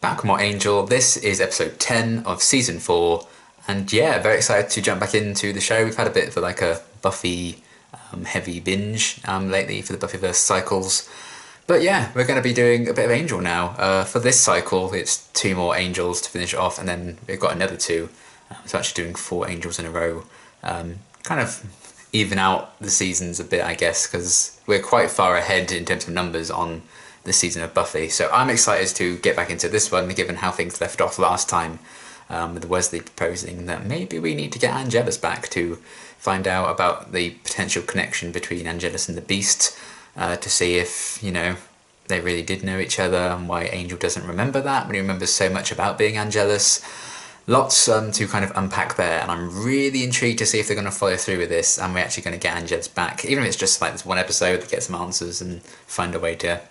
Back with more Angel. This is episode 10 of season 4, and yeah, very excited to jump back into the show. We've had a bit of like a Buffy heavy binge lately for the Buffyverse cycles, but yeah, we're going to be doing a bit of Angel now. For this cycle, it's 2 more Angels to finish off, and then we've got another 2. So actually doing 4 Angels in a row. Kind of even out the seasons a bit, I guess, because we're quite far ahead in terms of numbers on this season of Buffy. So I'm excited to get back into this one, given how things left off last time, with Wesley proposing that maybe we need to get Angelus back to find out about the potential connection between Angelus and the Beast, to see if, you know, they really did know each other and why Angel doesn't remember that when he remembers so much about being Angelus. Lots to kind of unpack there, and I'm really intrigued to see if they're going to follow through with this and we're actually going to get Angelus back, even if it's just like this one episode that gets some answers and find a way to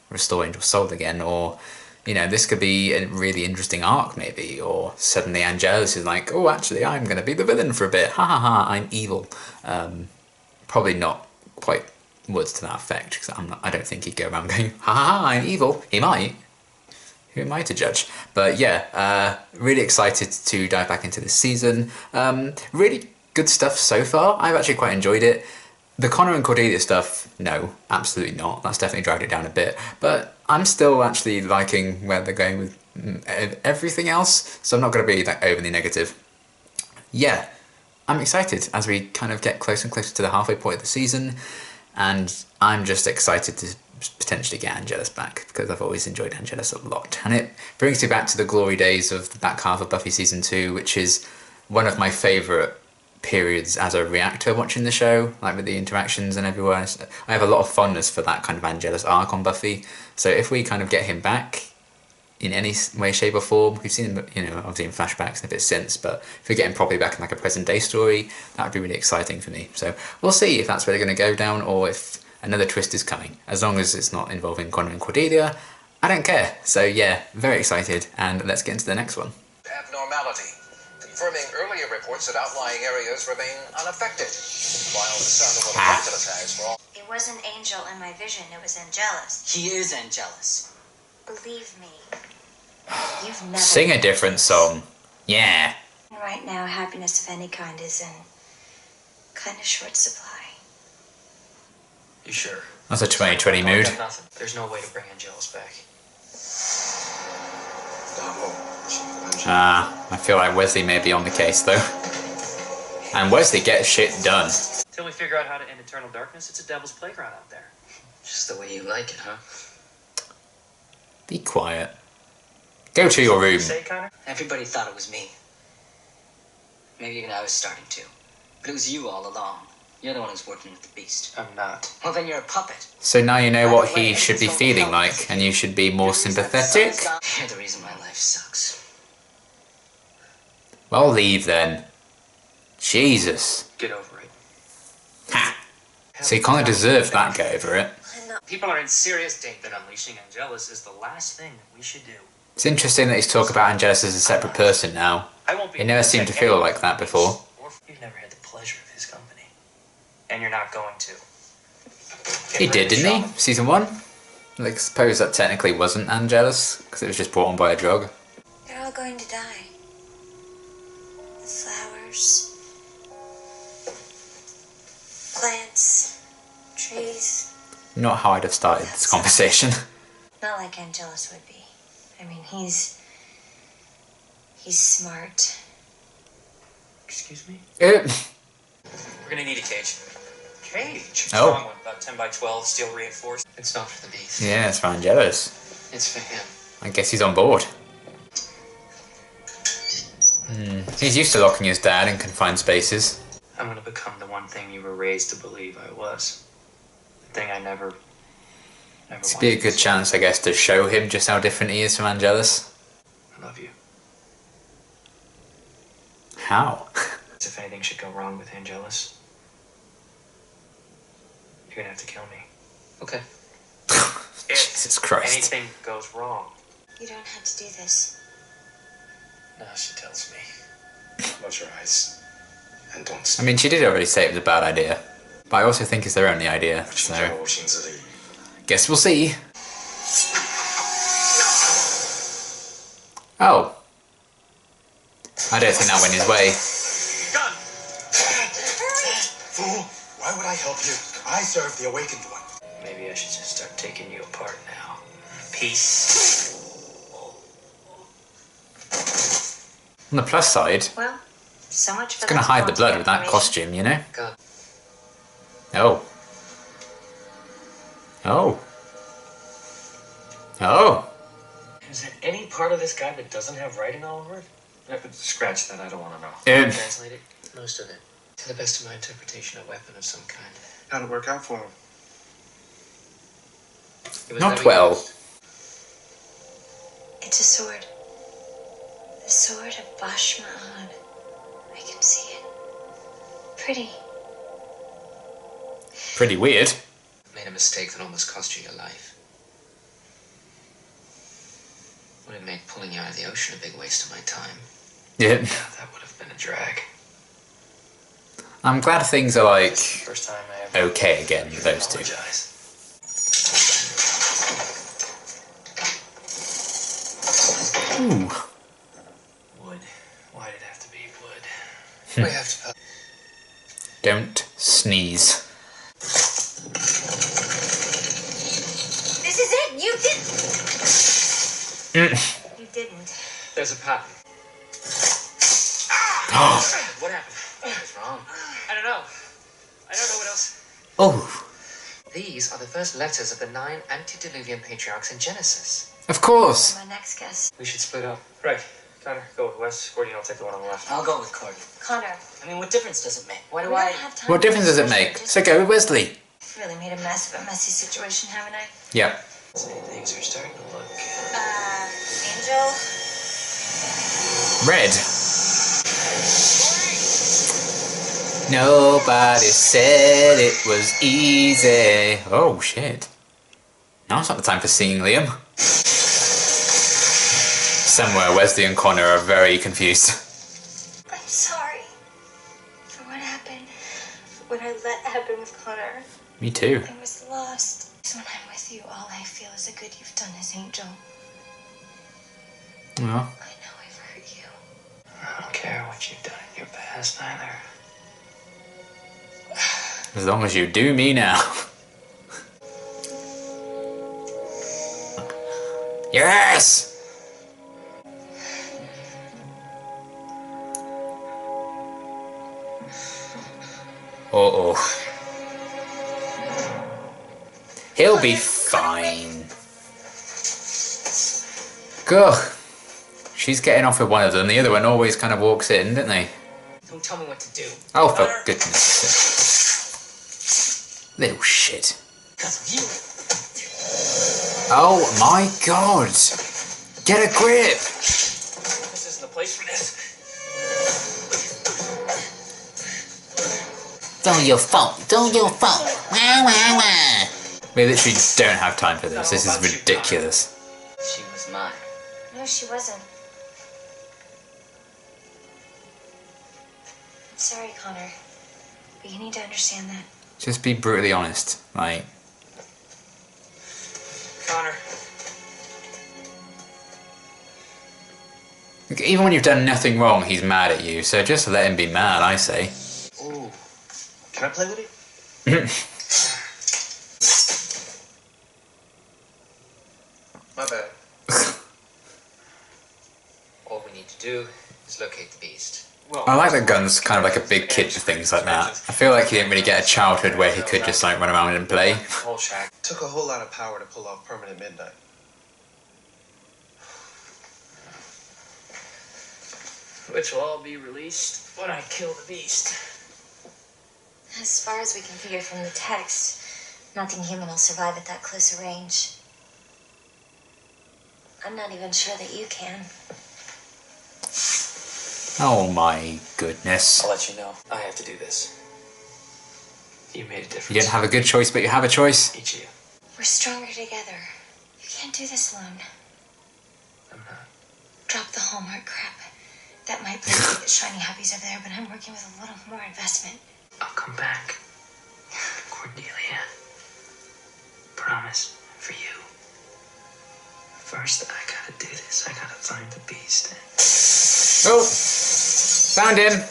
restore Angel's soul again, or, you know, this could be a really interesting arc maybe, or suddenly Angelus is like, oh, actually I'm going to be the villain for a bit, ha ha ha, I'm evil. Probably not quite words to that effect, because I don't think he'd go around going, ha ha ha, I'm evil. He might. Who am I to judge? But yeah, really excited to dive back into this season. Really good stuff so far. I've actually quite enjoyed it. The Connor and Cordelia stuff, no, absolutely not. That's definitely dragged it down a bit. But I'm still actually liking where they're going with everything else, so I'm not going to be like overly negative. Yeah, I'm excited as we kind of get closer and closer to the halfway point of the season, and I'm just excited to potentially get Angelus back, because I've always enjoyed Angelus a lot. And it brings me back to the glory days of the back half of Buffy Season 2, which is one of my favourite periods as a reactor watching the show, like with the interactions and everywhere. I have a lot of fondness for that kind of Angelus arc on Buffy, so if we kind of get him back in any way, shape or form, we've seen him, you know, obviously in flashbacks and a bit since, but if we get him properly back in like a present day story, that would be really exciting for me. So we'll see if that's where they're going to go down, or if another twist is coming. As long as it's not involving Connor and Cordelia, I don't care. So yeah, very excited, and let's get into the next one. Abnormality, confirming earlier reports that outlying areas remain unaffected, while the sun will relativize for all. It wasn't Angel in my vision, it was Angelus. He is Angelus. Believe me, you've never... Sing a different song. Yeah. Right now, happiness of any kind is in kind of short supply. You sure? That's a 2020 mood. There's no way to bring Angelus back. I feel like Wesley may be on the case though. And Wesley gets shit done. Till we figure out how to end eternal darkness, it's a devil's playground out there. Just the way you like it, huh? Be quiet. Go to your room. Say, Connor? Everybody thought it was me. Maybe even I was starting to. But it was you all along. You're the one who's working with the Beast. I'm not. Well, then you're a puppet. So now you know what he should be feeling like, and you should be more sympathetic? You're the reason my life sucks. Well, leave then. Jesus. Get over it. Ha! So you kind of deserved that, get over it. People are in serious danger. Unleashing Angelus is the last thing that we should do. It's interesting that he's talking about Angelus as a separate person now. It never seemed to feel like that before. You've never had the pleasure of his company. And you're not going to. He did, didn't he? Season 1? Like, I suppose that technically wasn't Angelus, because it was just brought on by a drug. They're all going to die. The flowers, plants, trees. Not how I'd have started this conversation. Not like Angelus would be. I mean, he's smart. Excuse me? We're gonna need a cage. Cage? Oh. Strong one, about 10 by 12, steel reinforced. It's not for the Beast. Yeah, it's for Angelus. It's for him. I guess he's on board. He's used to locking his dad in confined spaces. I'm gonna become the one thing you were raised to believe I was. The thing I never It'd be a good chance, I guess, to show him just how different he is from Angelus. I love you. How? If anything should go wrong with Angelus, you're gonna have to kill me. Okay. Jesus Christ. Anything goes wrong. You don't have to do this. No, she tells me. Close your eyes and don't. I mean, she did already say it was a bad idea, but I also think it's their only idea, so guess we'll see. Oh. I don't think that went his way. Gun! Fool! Why would I help you? I serve the awakened one. Maybe I should just start taking you apart now. Peace. On the plus side, Well, so much for it's gonna hide the blood with that costume, you know? Gun. Oh. Oh. Oh. Is there any part of this guy that doesn't have writing all over it? Scratch that, I don't want to know. Translate it? Most of it. To the best of my interpretation, a weapon of some kind. How'd it work out for him? It was Not heavy. well. It's a sword. The sword of Bashma'an. I can see it. Pretty. Pretty weird. Made a mistake that almost cost you your life. Would have made pulling you out of the ocean a big waste of my time. Yeah. That would have been a drag. I'm glad things are like First time I ever okay again with those two. apologize. Ooh. Wood. Why did it have to be wood? We have to. Don't sneeze. This is it! You did! You didn't. There's a pattern. Oh. What happened? What's wrong? I don't know. I don't know what else. Oh. These are the first letters of the 9 antediluvian patriarchs in Genesis. Of course. My next guess. We should split up. Right. Connor, go with Wes. Gordy, I'll take the one on the left. I'll go with Cordy. Connor, I mean, what difference does it make? Why do we I... don't have time What for difference does it this make? discussion. So go with Wesley. Just really made a mess of a messy situation, haven't I? Yeah. Things are starting to look... Angel? Red. Nobody said it was easy. Oh shit. Now's not the time for singing, Liam. Somewhere Wesley and Connor are very confused. I'm sorry for what happened. What I let happen with Connor. Me too. I was lost. So when I'm with you, all I feel is the good you've done as Angel. Well, I know I've hurt you. I don't care what you've done in your past, either. as long as you do me now. Yes! Uh-oh. He'll be fine. Gugh. She's getting off with one of them. The other one always kind of walks in, doesn't they? Don't tell me what to do. Oh, for goodness sake. Little shit. Because of you. Oh my god. Get a grip. This isn't the place for this. Don't your fault. Don't your fault. Wah, wah, wah. We literally don't have time for this. This is ridiculous. She was mine. No, she wasn't. I'm sorry, Connor. But you need to understand that. Just be brutally honest. Like, Connor. even when you've done nothing wrong, he's mad at you. So just let him be mad, I say. Ooh. Can I play with it? My bad. All we need to do is locate the beast. Well, I like that Gun's kind of like a big kid for things like that. I feel like he didn't really get a childhood where he could just like run around and play. whole shack. Took a whole lot of power to pull off permanent midnight. Which will all be released when I kill the beast. As far as we can figure from the text, nothing human will survive at that close a range. I'm not even sure that you can. Oh my goodness. I'll let you know. I have to do this. You made a difference. You didn't have a good choice, but you have a choice. Each of you. We're stronger together. You can't do this alone. I'm not. Drop the Hallmark crap. That might be the shiny hobbies over there, but I'm working with a little more investment. I'll come back. Cordelia. Promise. For you. First, I gotta gotta do this. I gotta find the beast. Oh, found him.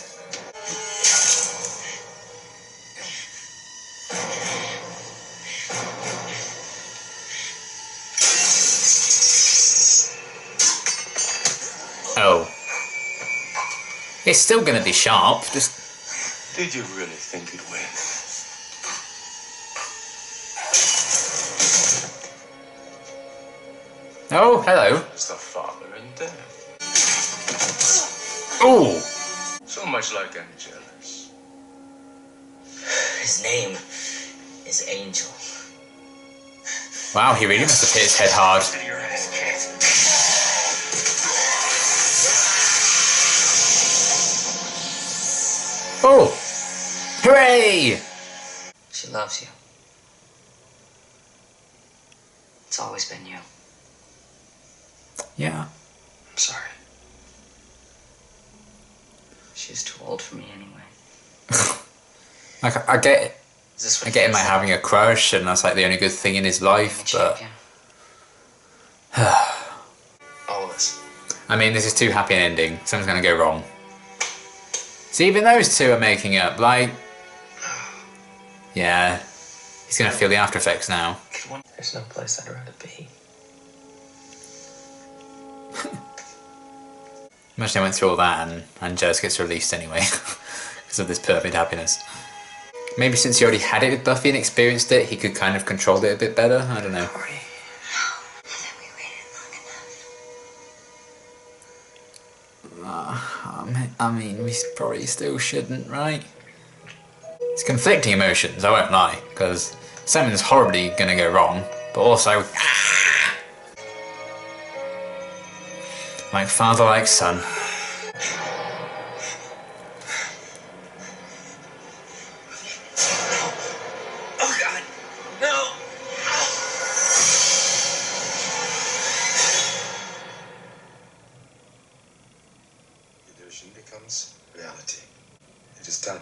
Oh. It's still gonna be sharp, just... Did you really think you'd win? Oh, hello. It's the father in death. Oh! So much like Angelus. His name is Angel. Wow, he really must have hit his head hard. Your ass, kid. Oh! Hooray! She loves you. It's always been you. Yeah. I'm sorry. She's too old for me anyway. Like, I get it. Is this what I get him feels like having a crush, and that's like the only good thing in his life, but... All of us. I mean, this is too happy an ending. Something's gonna go wrong. So even those two are making up, like... Yeah. He's gonna feel the after effects now. There's no place I'd rather be. Imagine I went through all that and Angelus gets released anyway. Because of this perfect happiness. Maybe since he already had it with Buffy and experienced it, he could kind of control it a bit better. I don't know. I thought we waited long enough. I mean, we probably still shouldn't, right? It's conflicting emotions, I won't lie. Because something's horribly gonna go wrong. But also... like father, like son. Oh, God. No. Illusion becomes reality. It is done.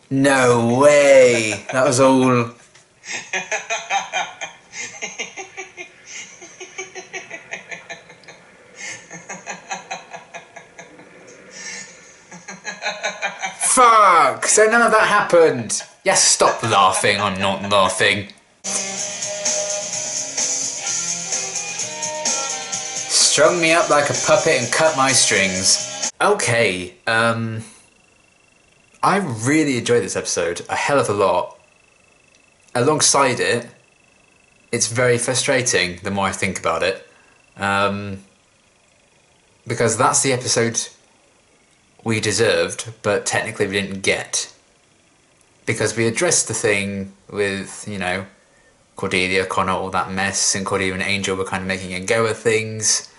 No way! That was all... Fuck! So none of that happened! Yes, stop laughing, I'm not laughing. Strung me up like a puppet and cut my strings. Okay, I really enjoyed this episode a hell of a lot. Alongside it, it's very frustrating the more I think about it. Because that's the episode we deserved, but technically we didn't get. Because we addressed the thing with, you know, Cordelia, Connor, all that mess, and Cordelia and Angel were kind of making a go of things.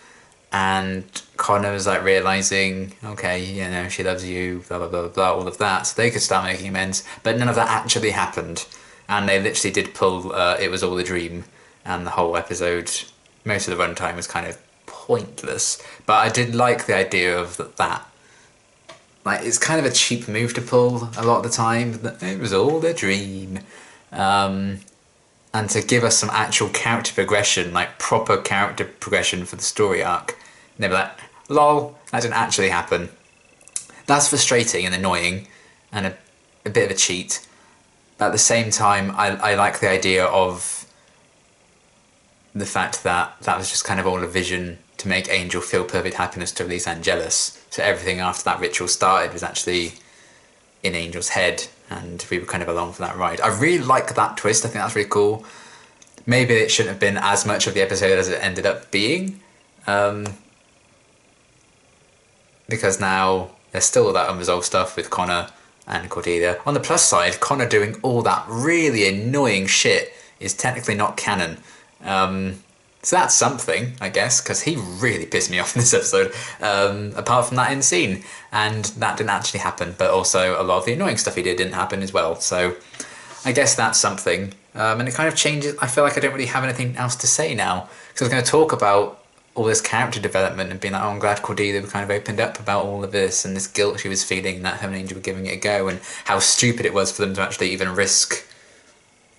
And Connor was like realising, okay, you know, she loves you, blah, blah, blah, blah, blah, all of that. So they could start making amends. But none of that actually happened. And they literally did pull It Was All a Dream. And the whole episode, most of the runtime was kind of pointless. But I did like the idea of that. Like, it's kind of a cheap move to pull a lot of the time. It was all a dream. And to give us some actual character progression, like proper character progression for the story arc. And they were like, lol, that didn't actually happen. That's frustrating and annoying and a bit of a cheat. But at the same time, I like the idea of the fact that that was just kind of all a vision to make Angel feel perfect happiness to release Angelus. So everything after that ritual started was actually in Angel's head, and we were kind of along for that ride. I really like that twist. I think that's really cool. Maybe it shouldn't have been as much of the episode as it ended up being. Because now there's still all that unresolved stuff with Connor and Cordelia. On the plus side, Connor doing all that really annoying shit is technically not canon. So that's something, I guess, because he really pissed me off in this episode, apart from that end scene. And that didn't actually happen, but also a lot of the annoying stuff he did didn't happen as well. So I guess that's something. And it kind of changes. I feel like I don't really have anything else to say now, because I was going to talk about all this character development and being like, oh, I'm glad Cordelia kind of opened up about all of this and this guilt she was feeling that her and Angel were giving it a go, and how stupid it was for them to actually even risk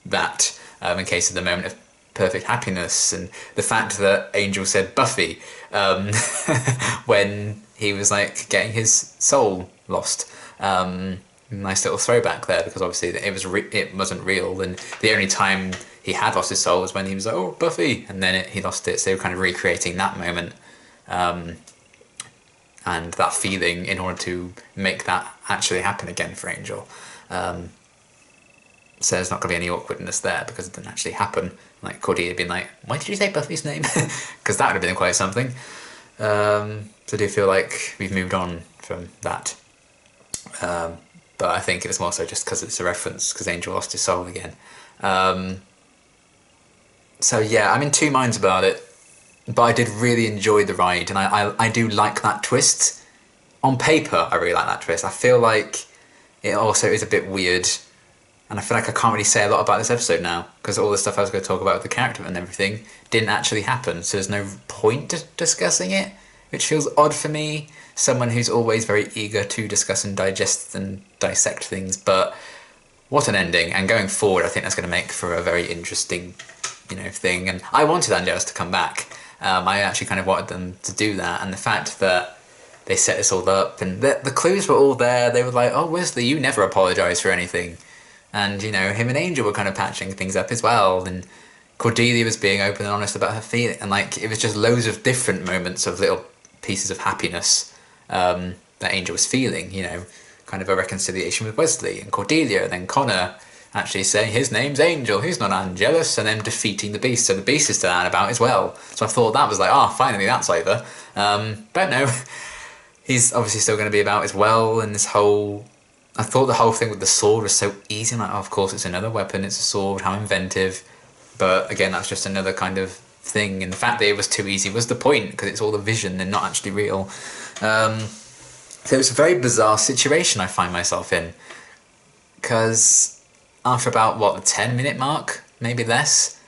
that in case of the moment of perfect happiness. And the fact that Angel said Buffy when he was like getting his soul lost. Nice little throwback there, because obviously it wasn't real, and the only time he had lost his soul was when he was like, oh, Buffy, and then he lost it. So they were kind of recreating that moment and that feeling in order to make that actually happen again for Angel. So there's not going to be any awkwardness there because it didn't actually happen. Like Cordelia being like, why did you say Buffy's name? Because that would have been quite something. So I do feel like we've moved on from that. But I think it was more so just because it's a reference, because Angel lost his soul again. So yeah, I'm in two minds about it, but I did really enjoy the ride, and I do like that twist. On paper, I really like that twist. I feel like it also is a bit weird, and I feel like I can't really say a lot about this episode now, because all the stuff I was going to talk about with the character and everything didn't actually happen, so there's no point to discussing it, which feels odd for me, someone who's always very eager to discuss and digest and dissect things. But what an ending, and going forward I think that's going to make for a very interesting thing. And I wanted Angelus to come back. I actually kind of wanted them to do that, and the fact that they set this all up and the clues were all there. They were like, oh, Wesley, you never apologise for anything, and him and Angel were kind of patching things up as well, and Cordelia was being open and honest about her feeling, and like it was just loads of different moments of little pieces of happiness that Angel was feeling, kind of a reconciliation with Wesley and Cordelia, and then Connor actually saying his name's Angel, he's not Angelus, and then defeating the Beast, so the Beast is still out and about as well. So I thought that was like, finally that's over. But no, he's obviously still going to be about as well, and I thought the whole thing with the sword was so easy. I'm like, of course it's another weapon, it's a sword, how inventive. But again, that's just another kind of thing, and the fact that it was too easy was the point, because it's all a vision and not actually real. So it's a very bizarre situation I find myself in, because after about, the 10-minute mark, maybe less,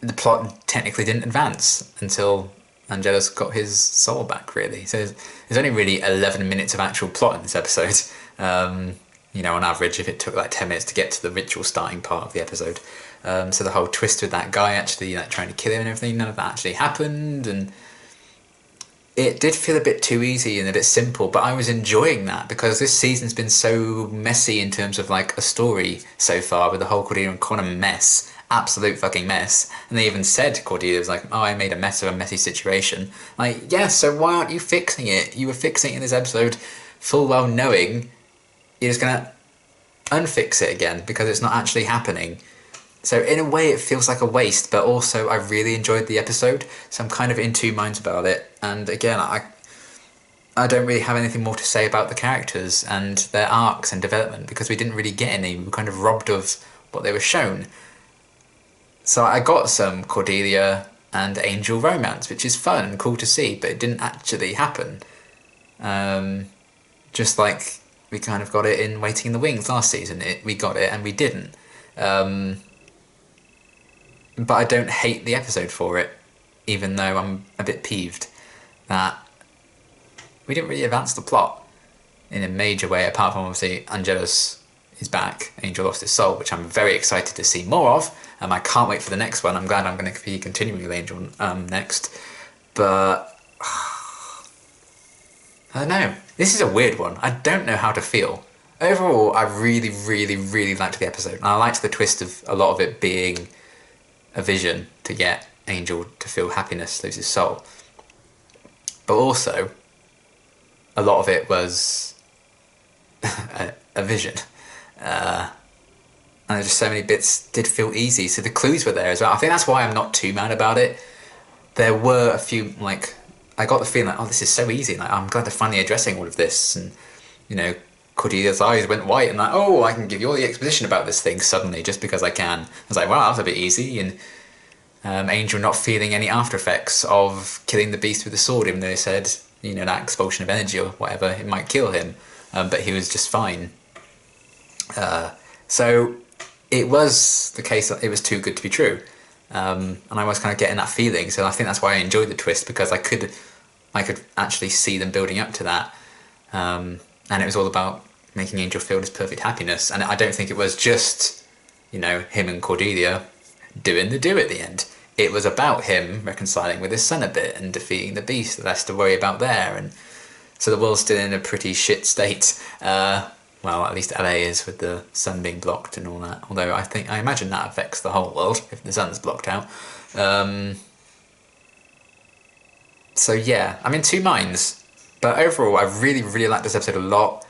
the plot technically didn't advance until Angelus got his soul back, really. So there's only really 11 minutes of actual plot in this episode. On average, if it took like 10 minutes to get to the ritual starting part of the episode. So the whole twist with that guy actually trying to kill him and everything, none of that actually happened, and it did feel a bit too easy and a bit simple, but I was enjoying that, because this season's been so messy in terms of like a story so far, with the whole Cordelia and Connor mess, absolute fucking mess. And they even said, Cordelia was like, I made a mess of a messy situation. Like, yeah, so why aren't you fixing it? You were fixing it in this episode full well knowing you're just gonna unfix it again because it's not actually happening. So in a way it feels like a waste, but also I really enjoyed the episode, so I'm kind of in two minds about it. And again, I don't really have anything more to say about the characters and their arcs and development, because we didn't really get any. We were kind of robbed of what they were shown. So I got some Cordelia and Angel romance, which is fun and cool to see, but it didn't actually happen. Just like we kind of got it in Waiting in the Wings last season. We got it and we didn't. But I don't hate the episode for it, even though I'm a bit peeved that we didn't really advance the plot in a major way, apart from obviously Angelus is back, Angel lost his soul, which I'm very excited to see more of. I can't wait for the next one. I'm glad I'm going to be continuing with Angel next. But I don't know. This is a weird one. I don't know how to feel. Overall, I really, really, really liked the episode. And I liked the twist of a lot of it being a vision to get Angel to feel happiness, lose his soul. But also, a lot of it was a vision. And there's just so many bits did feel easy, so the clues were there as well. I think that's why I'm not too mad about it. There were a few, I got the feeling like, this is so easy, and I'm glad they're finally addressing all of this, and Cordelia's eyes went white, and I can give you all the exposition about this thing suddenly just because I can. I was like, wow, that was a bit easy. And Angel not feeling any after effects of killing the Beast with the sword, even though they said, that expulsion of energy or whatever, it might kill him, but he was just fine. So it was the case that it was too good to be true. and I was kind of getting that feeling. So I think that's why I enjoyed the twist, because I could actually see them building up to that, and it was all about making Angel feel this perfect happiness. And I don't think it was just, you know, him and Cordelia doing the do at the end. It was about him reconciling with his son a bit and defeating the beast. Less to worry about there, and so the world's still in a pretty shit state. Well, at least LA is, with the sun being blocked and all that. Although I imagine that affects the whole world if the sun's blocked out. So yeah, I'm in two minds. But overall, I really, really like this episode a lot.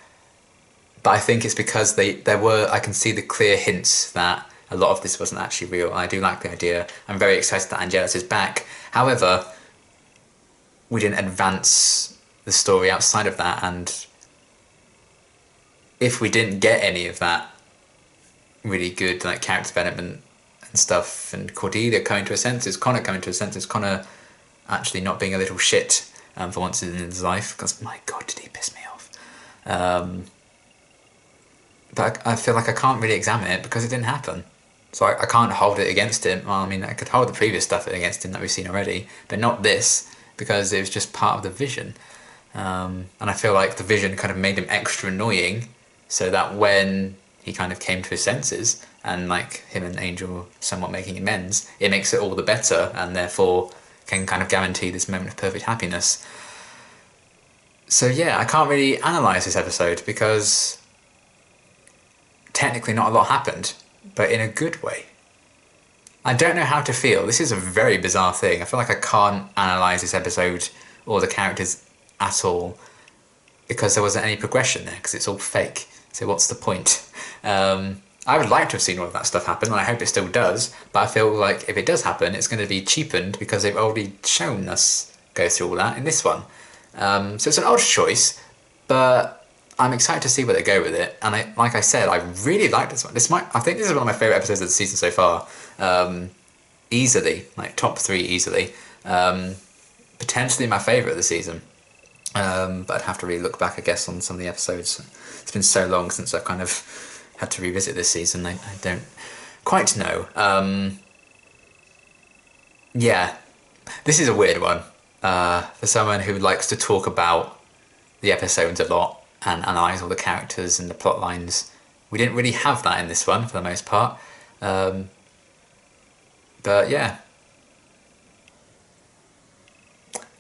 But I think it's because I can see the clear hints that a lot of this wasn't actually real. And I do like the idea. I'm very excited that Angelus is back. However, we didn't advance the story outside of that, and if we didn't get any of that really good like character development and stuff, and Cordelia coming to her senses, Connor coming to her senses, Connor actually not being a little shit for once in his life, because my god did he piss me off. But I feel like I can't really examine it because it didn't happen. So I can't hold it against him. Well, I mean, I could hold the previous stuff against him that we've seen already, but not this, because it was just part of the vision. And I feel like the vision kind of made him extra annoying, so that when he kind of came to his senses, and like him and Angel somewhat making amends, it makes it all the better, and therefore can kind of guarantee this moment of perfect happiness. So yeah, I can't really analyse this episode because technically not a lot happened, but in a good way. I don't know how to feel. This is a very bizarre thing. I feel like I can't analyse this episode or the characters at all because there wasn't any progression there, because it's all fake. So what's the point? I would like to have seen all of that stuff happen, and I hope it still does, but I feel like if it does happen, it's going to be cheapened because they've already shown us go through all that in this one. So it's an odd choice, but I'm excited to see where they go with it. And like I said, I really like this one. I think this is one of my favourite episodes of the season so far. Easily, like top 3 easily. Potentially my favourite of the season. But I'd have to really look back, I guess, on some of the episodes. It's been so long since I've kind of had to revisit this season. I don't quite know. Yeah, this is a weird one. For someone who likes to talk about the episodes a lot and analyse all the characters and the plot lines, we didn't really have that in this one for the most part. But yeah,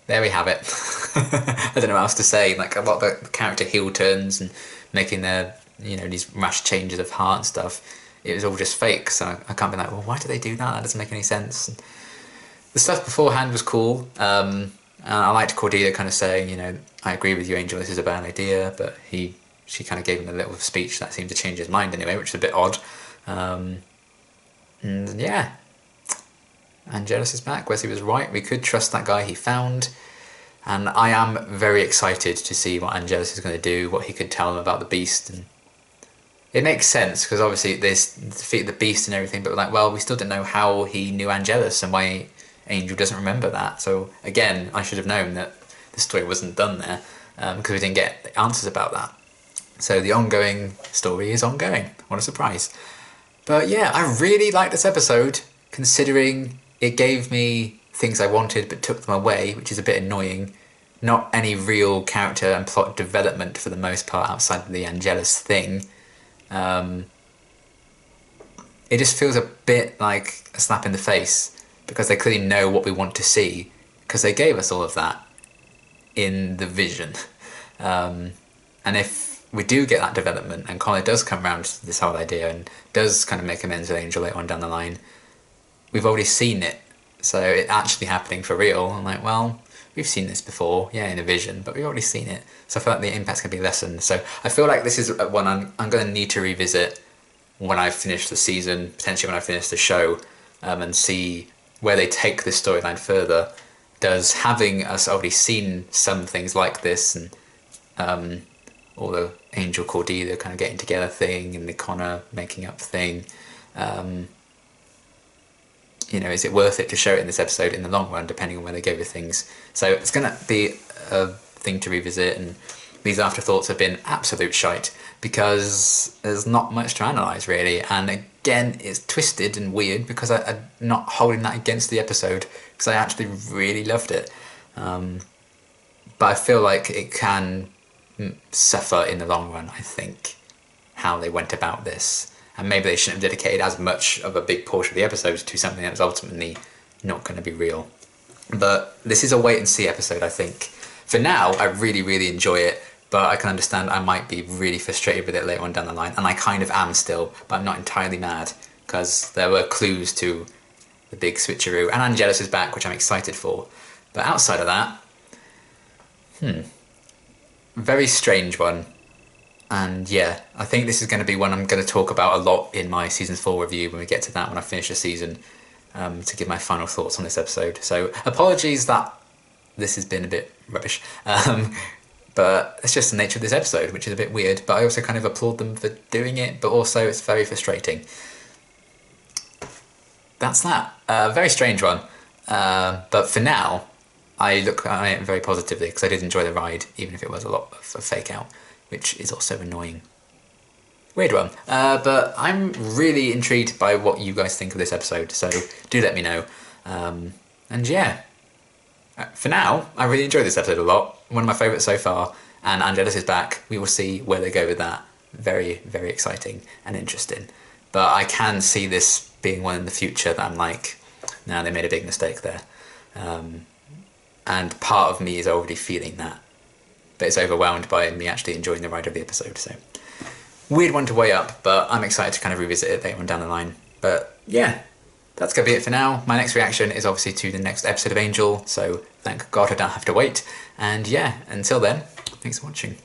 there we have it. I don't know what else to say. Like, a lot of the character heel turns and making their, you know, these rash changes of heart and stuff, it was all just fake. So I can't be like, well, why do they do that? That doesn't make any sense. And the stuff beforehand was cool. I liked Cordelia kind of saying, you know, I agree with you, Angel, this is a bad idea, but she kind of gave him a little speech that seemed to change his mind anyway, which is a bit odd. And yeah, Angelus is back. Wesley was right, we could trust that guy he found, and I am very excited to see what Angelus is going to do, what he could tell him about the beast. And it makes sense, because obviously they defeated the beast and everything, but like, well, we still didn't know how he knew Angelus and why Angel doesn't remember that. So again, I should have known that the story wasn't done there, because we didn't get the answers about that. So the ongoing story is ongoing. What a surprise. But yeah, I really liked this episode, considering it gave me things I wanted but took them away, which is a bit annoying. Not any real character and plot development for the most part outside of the Angelus thing. It just feels a bit like a slap in the face, because they clearly know what we want to see, because they gave us all of that in the vision. And if we do get that development and Connor does come around to this whole idea and does kind of make amends with Angel later on down the line, we've already seen it. So it actually happening for real. I'm like, well, we've seen this before, yeah, in a vision, but we've already seen it. So I feel like the impact's going to be lessened. So I feel like this is one I'm going to need to revisit when I finish the season, potentially when I finish the show, and see where they take this storyline further. Does having us already seen some things like this, and all the Angel Cordelia kind of getting together thing and the Connor making up thing, you know, is it worth it to show it in this episode in the long run, depending on where they go with things? So it's going to be a thing to revisit, and these afterthoughts have been absolute shite, because there's not much to analyse really, and again, it's twisted and weird because I'm not holding that against the episode because I actually really loved it. But I feel like it can suffer in the long run, I think, how they went about this. And maybe they shouldn't have dedicated as much of a big portion of the episode to something that was ultimately not going to be real. But this is a wait and see episode, I think. For now, I really, really enjoy it, but I can understand I might be really frustrated with it later on down the line, and I kind of am still, but I'm not entirely mad, because there were clues to the big switcheroo, and Angelus is back, which I'm excited for. But outside of that, very strange one. And yeah, I think this is going to be one I'm going to talk about a lot in my Season 4 review when we get to that, when I finish the season, to give my final thoughts on this episode. So apologies that this has been a bit rubbish. But it's just the nature of this episode, which is a bit weird. But I also kind of applaud them for doing it, but also it's very frustrating. That's that. Very strange one. But for now, I look at it very positively because I did enjoy the ride, even if it was a lot of a fake out, which is also annoying. Weird one. But I'm really intrigued by what you guys think of this episode, so do let me know. And yeah, for now, I really enjoyed this episode a lot. One of my favourites so far, and Angelus is back. We will see where they go with that. Very, very exciting and interesting. But I can see this being one in the future that I'm like, nah, they made a big mistake there. And part of me is already feeling that. But it's overwhelmed by me actually enjoying the ride of the episode, so weird one to weigh up, but I'm excited to kind of revisit it later on down the line. But yeah, that's going to be it for now. My next reaction is obviously to the next episode of Angel, so thank God I don't have to wait. And yeah, until then, thanks for watching.